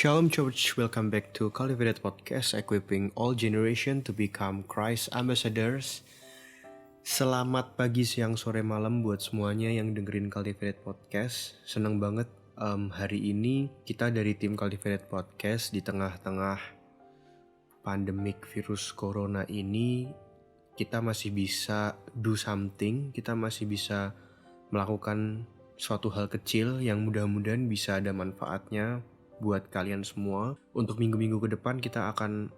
Shalom Church, welcome back to Cultivated Podcast, equipping all generation to become Christ ambassadors. Selamat pagi, siang, sore, malam buat semuanya yang dengerin Cultivated Podcast. Senang banget hari ini kita dari tim Cultivated Podcast di tengah-tengah pandemik virus corona ini, kita masih bisa do something, kita masih bisa melakukan suatu hal kecil yang mudah-mudahan bisa ada manfaatnya buat kalian semua. Untuk minggu-minggu ke depan kita akan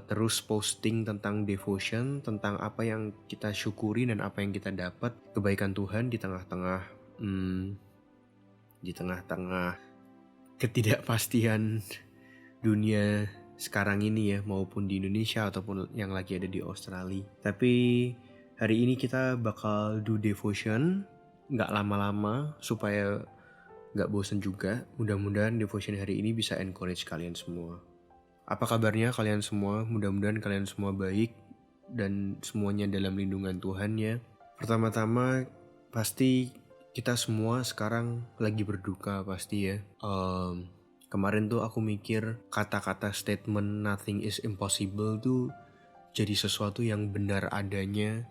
terus posting tentang devotion, tentang apa yang kita syukuri dan apa yang kita dapat kebaikan Tuhan di tengah-tengah ketidakpastian dunia sekarang ini ya, maupun di Indonesia ataupun yang lagi ada di Australia. Tapi hari ini kita bakal do devotion, nggak lama-lama supaya nggak bosen juga. Mudah-mudahan devotion hari ini bisa encourage kalian semua. Apa kabarnya kalian semua? Mudah-mudahan kalian semua baik dan semuanya dalam lindungan Tuhan ya. Pertama-tama pasti kita semua sekarang lagi berduka pasti ya. Kemarin tuh aku mikir kata-kata statement nothing is impossible tuh jadi sesuatu yang benar adanya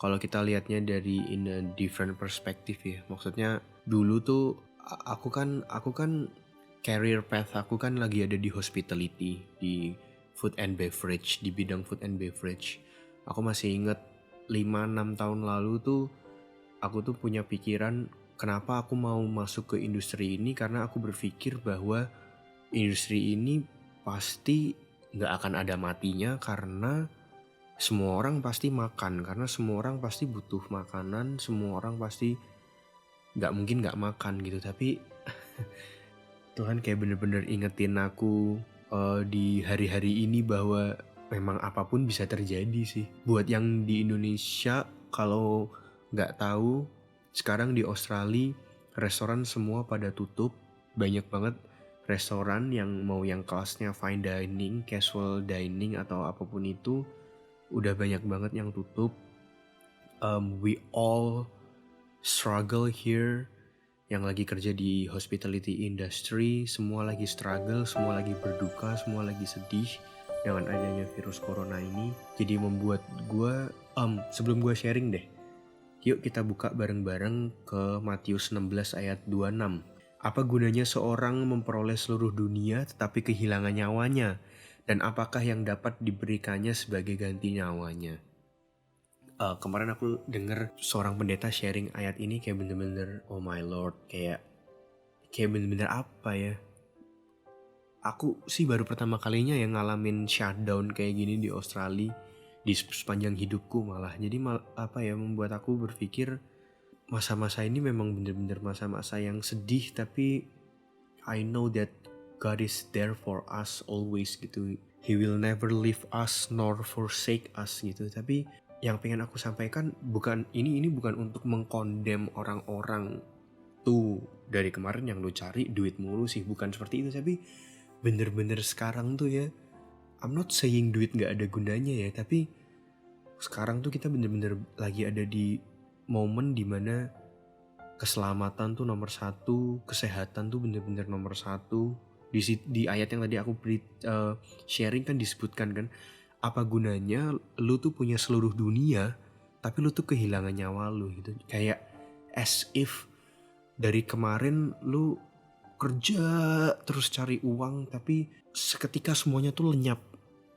kalau kita lihatnya dari in a different perspective ya. Maksudnya dulu tuh aku kan career path aku kan lagi ada di hospitality, di food and beverage, di bidang food and beverage. Aku masih inget 5-6 tahun lalu tuh aku tuh punya pikiran kenapa aku mau masuk ke industri ini, karena aku berpikir bahwa industri ini pasti gak akan ada matinya karena semua orang pasti makan, karena semua orang pasti butuh makanan, semua orang pasti gak mungkin gak makan gitu. Tapi Tuhan kayak bener-bener ingetin aku di hari-hari ini bahwa memang apapun bisa terjadi sih. Buat yang di Indonesia, kalau gak tahu, sekarang di Australia restoran semua pada tutup. Banyak banget restoran yang mau yang kelasnya fine dining, casual dining atau apapun itu, udah banyak banget yang tutup. We all struggle here. Yang lagi kerja di hospitality industry, semua lagi struggle, semua lagi berduka, semua lagi sedih dengan adanya virus corona ini. Jadi membuat gue, sebelum gue sharing deh, yuk kita buka bareng-bareng ke Matius 16 ayat 26. Apa gunanya seorang memperoleh seluruh dunia tetapi kehilangan nyawanya? Dan apakah yang dapat diberikannya sebagai ganti nyawanya? Kemarin aku denger seorang pendeta sharing ayat ini kayak bener-bener oh my lord, kayak bener-bener apa ya, aku sih baru pertama kalinya yang ngalamin shutdown kayak gini di Australia di sepanjang hidupku malah. Jadi membuat aku berpikir masa-masa ini memang bener-bener masa-masa yang sedih, tapi I know that God is there for us always gitu. He will never leave us nor forsake us gitu. Tapi yang pengen aku sampaikan bukan ini bukan untuk mengkondem orang-orang tuh dari kemarin yang lu cari duit mulu sih, bukan seperti itu. Tapi bener-bener sekarang tuh ya, I'm not saying duit gak ada gunanya ya, tapi sekarang tuh kita bener-bener lagi ada di momen dimana keselamatan tuh nomor satu, kesehatan tuh bener-bener nomor satu. Di ayat yang tadi aku sharing kan disebutkan kan, apa gunanya lu tuh punya seluruh dunia tapi lu tuh kehilangan nyawa lu gitu. Kayak as if dari kemarin lu kerja terus cari uang, tapi seketika semuanya tuh lenyap.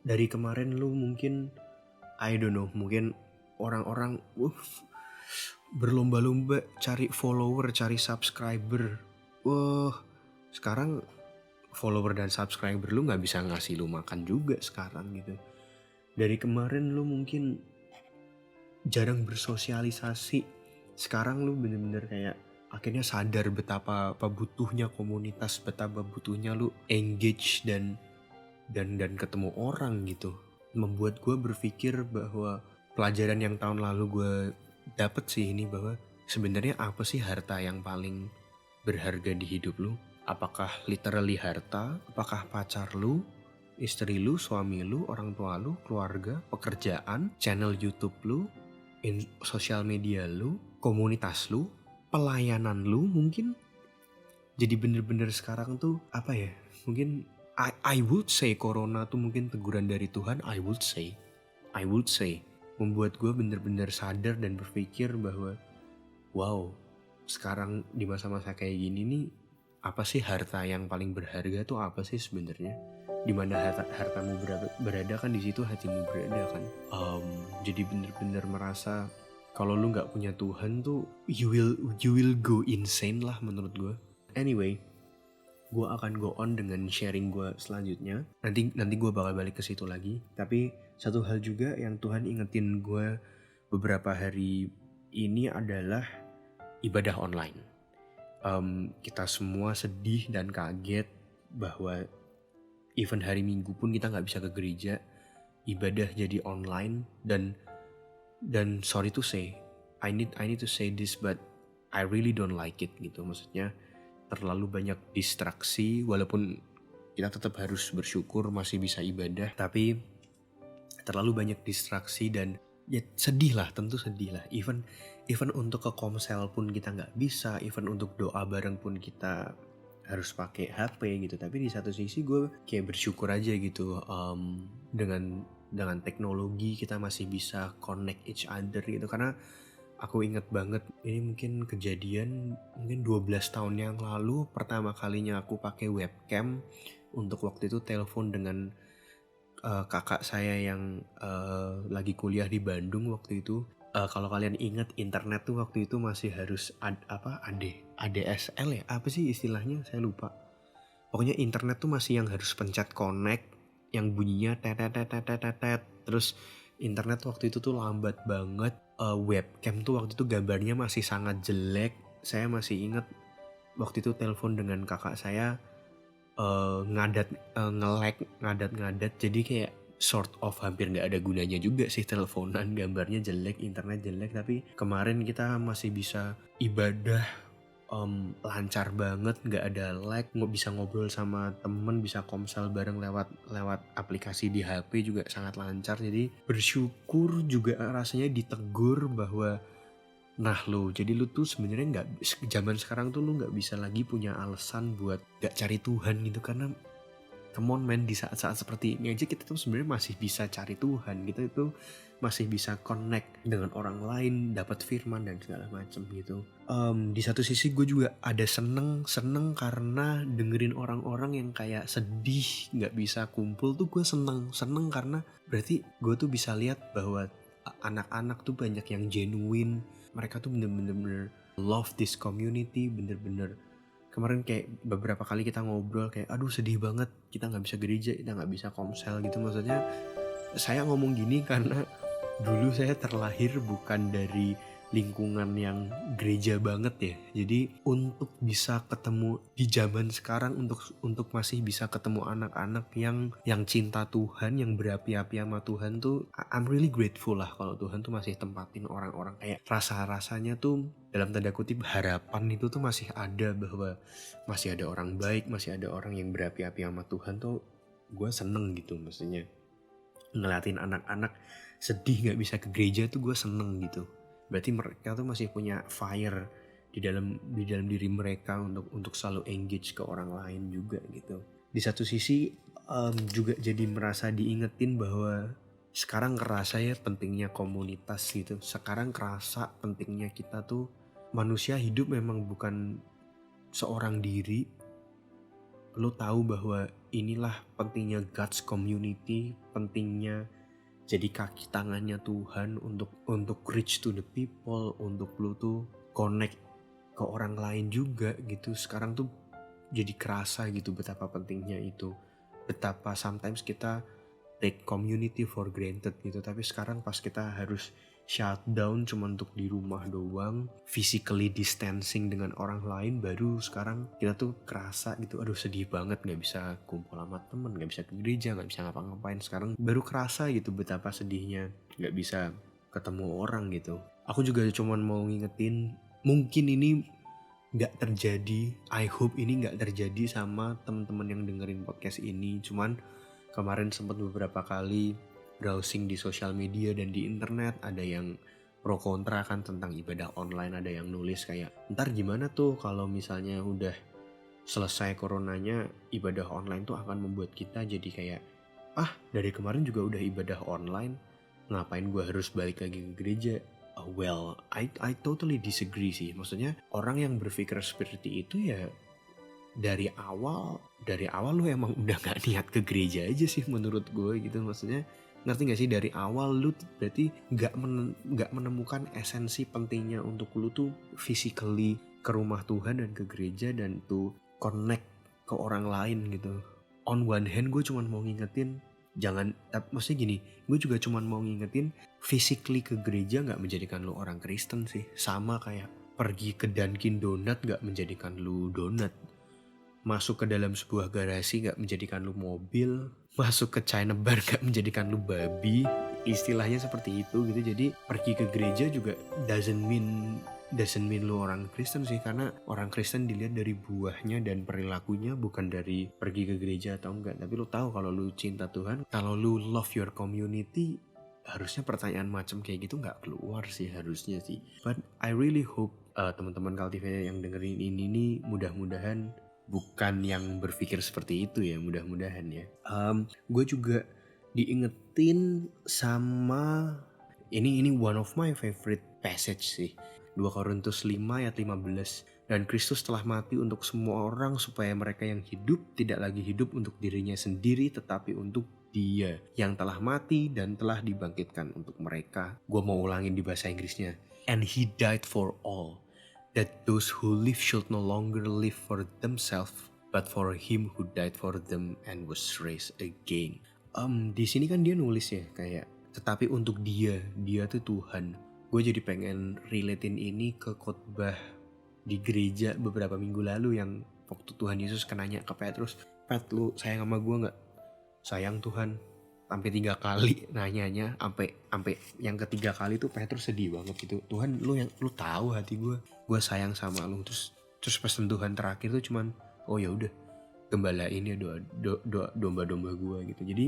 Dari kemarin lu mungkin I don't know, mungkin orang-orang berlomba-lomba cari follower, cari subscriber. Sekarang follower dan subscriber lu gak bisa ngasih lu makan juga sekarang gitu. Dari kemarin lu mungkin jarang bersosialisasi, sekarang lu bener-bener kayak akhirnya sadar betapa butuhnya komunitas, betapa butuhnya lu engage dan ketemu orang gitu. Membuat gue berpikir bahwa pelajaran yang tahun lalu gue dapet sih ini, bahwa sebenarnya apa sih harta yang paling berharga di hidup lu? Apakah literally harta? Apakah pacar lu? Istri lu, suami lu, orang tua lu, keluarga, pekerjaan, channel YouTube lu, sosial media lu, komunitas lu, pelayanan lu mungkin, Jadi bener-bener sekarang tuh apa ya, mungkin I would say corona tuh mungkin teguran dari Tuhan. I would say membuat gue bener-bener sadar dan berpikir bahwa wow, sekarang di masa-masa kayak gini nih, apa sih harta yang paling berharga tuh apa sih sebenarnya? Dimana hartamu berada kan di situ hatimu berada kan. Jadi bener-bener merasa kalau lu nggak punya Tuhan tuh you will go insane lah menurut gue. Anyway, gue akan go on dengan sharing gue selanjutnya. Nanti gue bakal balik ke situ lagi. Tapi satu hal juga yang Tuhan ingetin gue beberapa hari ini adalah ibadah online. Kita semua sedih dan kaget bahwa even hari Minggu pun kita nggak bisa ke gereja, ibadah jadi online dan sorry to say, I need to say this but I really don't like it gitu. Maksudnya terlalu banyak distraksi, walaupun kita tetap harus bersyukur masih bisa ibadah, tapi terlalu banyak distraksi dan ya sedih lah, tentu sedih lah. Even untuk ke komsel pun kita nggak bisa, even untuk doa bareng pun kita harus pakai HP gitu. Tapi di satu sisi gue kayak bersyukur aja gitu, dengan teknologi kita masih bisa connect each other gitu. Karena aku inget banget, ini mungkin kejadian mungkin 12 tahun yang lalu pertama kalinya aku pakai webcam untuk waktu itu telepon dengan kakak saya yang lagi kuliah di Bandung waktu itu. Kalau kalian ingat, internet tuh waktu itu masih harus ADSL ya, apa sih istilahnya saya lupa. Pokoknya internet tuh masih yang harus pencet connect, yang bunyinya tet. Terus internet waktu itu tuh lambat banget. Webcam tuh waktu itu gambarnya masih sangat jelek. Saya masih ingat waktu itu telepon dengan kakak saya, ngadat, jadi kayak sort of hampir nggak ada gunanya juga sih teleponan, gambarnya jelek, internet jelek. Tapi kemarin kita masih bisa ibadah lancar banget, nggak ada lag, bisa ngobrol sama temen, bisa komsel bareng lewat aplikasi di HP juga sangat lancar. Jadi bersyukur juga rasanya ditegur bahwa nah lo, jadi lu tuh sebenarnya nggak, zaman sekarang tuh lu nggak bisa lagi punya alasan buat nggak cari Tuhan gitu. Karena come on man, di saat-saat seperti ini aja kita tuh sebenarnya masih bisa cari Tuhan, kita itu masih bisa connect dengan orang lain, dapat firman dan segala macam gitu. Di satu sisi gue juga ada seneng karena dengerin orang-orang yang kayak sedih nggak bisa kumpul tuh gue seneng karena berarti gue tuh bisa lihat bahwa anak-anak tuh banyak yang genuine, mereka tuh bener-bener love this community, bener-bener. Kemarin kayak beberapa kali kita ngobrol kayak aduh sedih banget kita nggak bisa gereja, kita nggak bisa komsel gitu. Maksudnya saya ngomong gini karena dulu saya terlahir bukan dari lingkungan yang gereja banget ya. Jadi untuk bisa ketemu di zaman sekarang, untuk masih bisa ketemu anak-anak yang cinta Tuhan, yang berapi-api sama Tuhan tuh, I'm really grateful lah kalau Tuhan tuh masih tempatin orang-orang kayak rasanya tuh dalam tanda kutip harapan itu tuh masih ada, bahwa masih ada orang baik, masih ada orang yang berapi-api sama Tuhan tuh. Gue seneng gitu, maksudnya ngeliatin anak-anak sedih nggak bisa ke gereja tuh gue seneng gitu. Berarti mereka tuh masih punya fire di dalam diri mereka untuk selalu engage ke orang lain juga gitu. Di satu sisi juga jadi merasa diingetin bahwa sekarang kerasa ya pentingnya komunitas gitu. Sekarang kerasa pentingnya kita tuh, manusia hidup memang bukan seorang diri. Lo tahu bahwa inilah pentingnya God's community, pentingnya jadi kaki tangannya Tuhan untuk reach to the people, untuk lu tuh connect ke orang lain juga gitu. Sekarang tuh jadi kerasa gitu betapa pentingnya itu, betapa sometimes kita take community for granted gitu. Tapi sekarang pas kita harus shutdown cuma untuk di rumah doang, physically distancing dengan orang lain, baru sekarang kita tuh kerasa gitu, aduh sedih banget gak bisa kumpul sama temen, gak bisa ke gereja, gak bisa ngapa-ngapain. Sekarang baru kerasa gitu betapa sedihnya gak bisa ketemu orang gitu. Aku juga cuma mau ngingetin, mungkin ini gak terjadi, I hope ini gak terjadi sama teman-teman yang dengerin podcast ini. Cuman kemarin sempat beberapa kali browsing di sosial media dan di internet, ada yang pro kontra kan tentang ibadah online. Ada yang nulis kayak, ntar gimana tuh kalau misalnya udah selesai coronanya ibadah online tuh akan membuat kita jadi kayak, dari kemarin juga udah ibadah online, ngapain gue harus balik lagi ke gereja? Well, I totally disagree sih. Maksudnya orang yang berpikir seperti itu ya dari awal lu emang udah gak niat ke gereja aja sih menurut gue gitu. Maksudnya ngerti gak sih, dari awal lu berarti gak menemukan esensi pentingnya untuk lu tuh physically ke rumah Tuhan dan ke gereja dan tuh connect ke orang lain gitu. On one hand gue cuma mau ngingetin maksudnya gini, gue juga cuma mau ngingetin physically ke gereja gak menjadikan lu orang Kristen sih. Sama kayak pergi ke Dunkin Donut gak menjadikan lu donat. Masuk ke dalam sebuah garasi gak menjadikan lu mobil. Masuk ke China bar gak menjadikan lu babi. Istilahnya seperti itu gitu. Jadi pergi ke gereja juga doesn't mean lu orang Kristen sih. Karena orang Kristen dilihat dari buahnya dan perilakunya, bukan dari pergi ke gereja atau enggak. Tapi lu tahu kalau lu cinta Tuhan, kalau lu love your community, harusnya pertanyaan macam kayak gitu gak keluar sih harusnya sih. But I really hope teman-teman Cultivator yang dengerin ini nih mudah-mudahan bukan yang berpikir seperti itu ya, mudah-mudahan ya. Gue juga diingetin sama ini one of my favorite passage sih. 2 Korintus 5 ayat 15. Dan Kristus telah mati untuk semua orang supaya mereka yang hidup tidak lagi hidup untuk dirinya sendiri tetapi untuk Dia yang telah mati dan telah dibangkitkan untuk mereka. Gue mau ulangin di bahasa Inggrisnya. And He died for all, that those who live should no longer live for themselves, but for Him who died for them and was raised again. Di sini kan dia nulis ya kayak, tetapi untuk dia tuh Tuhan. Gue jadi pengen relatein ini ke khotbah di gereja beberapa minggu lalu yang waktu Tuhan Yesus nanya ke Petrus, Pet, lu sayang sama gue nggak? Sayang Tuhan. Sampai 3 kali nanyanya, sampai yang ketiga kali tuh Petrus sedih banget gitu. Tuhan, lu tahu hati gue sayang sama lu. Terus pesan Tuhan terakhir tuh cuman, oh ya udah, gembalain ya domba-domba gue gitu. Jadi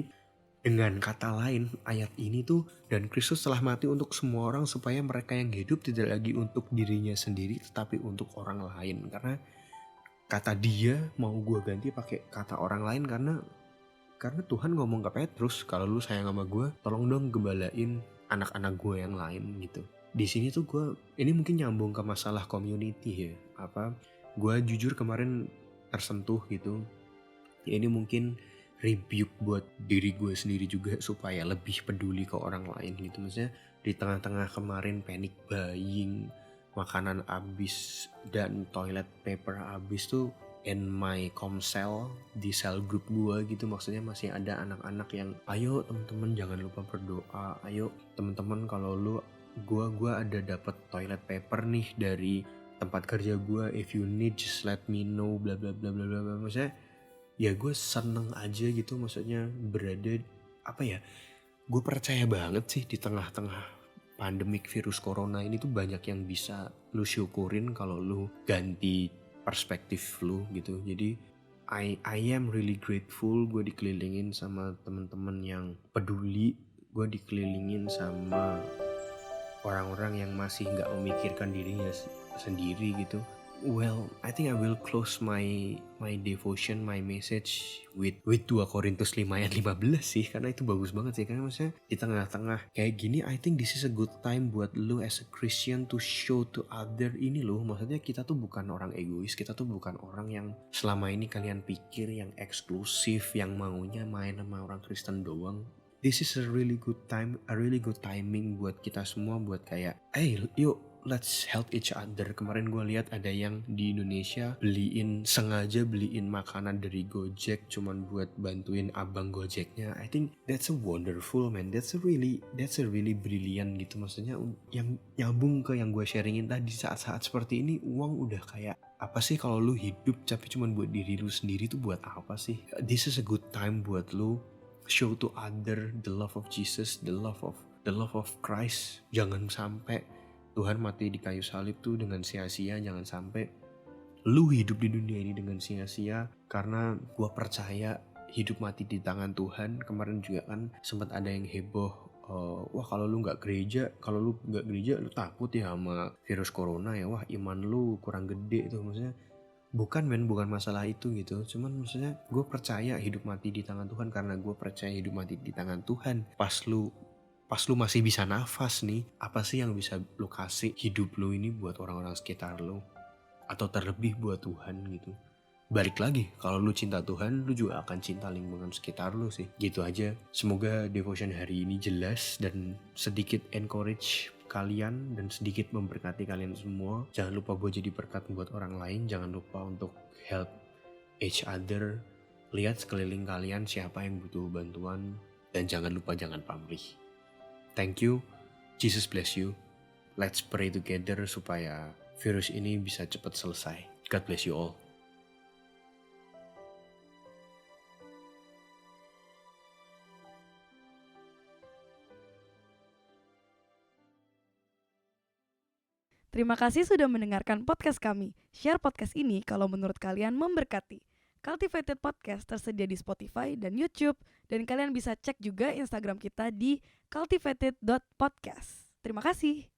dengan kata lain, ayat ini tuh, dan Kristus telah mati untuk semua orang supaya mereka yang hidup tidak lagi untuk dirinya sendiri tetapi untuk orang lain. Karena kata dia mau gue ganti pakai kata orang lain karena Tuhan ngomong ke Petrus, kalau lu sayang sama gue, tolong dong gembalain anak-anak gue yang lain gitu. Di sini tuh gue, ini mungkin nyambung ke masalah community ya. Gue jujur kemarin tersentuh gitu. Ya ini mungkin rebuke buat diri gue sendiri juga supaya lebih peduli ke orang lain gitu. Maksudnya di tengah-tengah kemarin panic buying, makanan habis dan toilet paper habis tuh, in my comsel, di sel group gue gitu, maksudnya masih ada anak-anak yang, ayo teman-teman jangan lupa berdoa, ayo teman-teman kalau gue ada dapat toilet paper nih dari tempat kerja gue, if you need just let me know, bla bla bla bla bla. Maksudnya ya gue seneng aja gitu, maksudnya berada gue percaya banget sih di tengah-tengah pandemik virus corona ini tuh banyak yang bisa lu syukurin kalau lu ganti perspektif lu gitu. Jadi I am really grateful gue dikelilingin sama teman-teman yang peduli, gue dikelilingin sama orang-orang yang masih nggak memikirkan dirinya sendiri gitu. Well, I think I will close my devotion, my message with 2 Korintus 5 ayat 15 sih, karena itu bagus banget sih. Karena maksudnya di tengah-tengah kayak gini, I think this is a good time buat lu as a Christian to show to other ini loh. Maksudnya kita tuh bukan orang egois, kita tuh bukan orang yang selama ini kalian pikir yang eksklusif, yang maunya main sama orang Kristen doang. This is a really good time, a really good timing buat kita semua buat kayak, yuk let's help each other. Kemarin gue lihat ada yang di Indonesia sengaja beliin makanan dari Gojek cuman buat bantuin abang Gojeknya. I think that's a wonderful, man. That's a really brilliant gitu. Maksudnya yang nyambung ke yang gue sharingin tadi, saat-saat seperti ini uang udah kayak, apa sih kalau lu hidup tapi cuman buat diri lu sendiri tuh buat apa sih? This is a good time buat lu show to other the love of Jesus, the love of Christ. Jangan sampai Tuhan mati di kayu salib tuh dengan sia-sia. Jangan sampai lu hidup di dunia ini dengan sia-sia, karena gue percaya hidup mati di tangan Tuhan. Kemarin juga kan sempat ada yang heboh, wah kalau lu nggak gereja lu takut ya sama virus corona ya, wah iman lu kurang gede tuh. Maksudnya Bukan bukan masalah itu gitu. Cuman maksudnya gue percaya hidup mati di tangan Tuhan karena gue percaya hidup mati di tangan Tuhan. Pas lu masih bisa nafas nih, apa sih yang bisa lu kasih hidup lu ini buat orang-orang sekitar lu? Atau terlebih buat Tuhan gitu. Balik lagi, kalau lu cinta Tuhan, lu juga akan cinta lingkungan sekitar lu sih. Gitu aja. Semoga devotion hari ini jelas dan sedikit encourage kalian dan sedikit memberkati kalian semua. Jangan lupa buat jadi berkat buat orang lain. Jangan lupa untuk help each other. Lihat sekeliling kalian siapa yang butuh bantuan. Dan jangan lupa jangan pamrih. Thank you. Jesus bless you. Let's pray together supaya virus ini bisa cepat selesai. God bless you all. Terima kasih sudah mendengarkan podcast kami. Share podcast ini kalau menurut kalian memberkati. Cultivated Podcast tersedia di Spotify dan YouTube. Dan kalian bisa cek juga Instagram kita di cultivated.podcast. Terima kasih.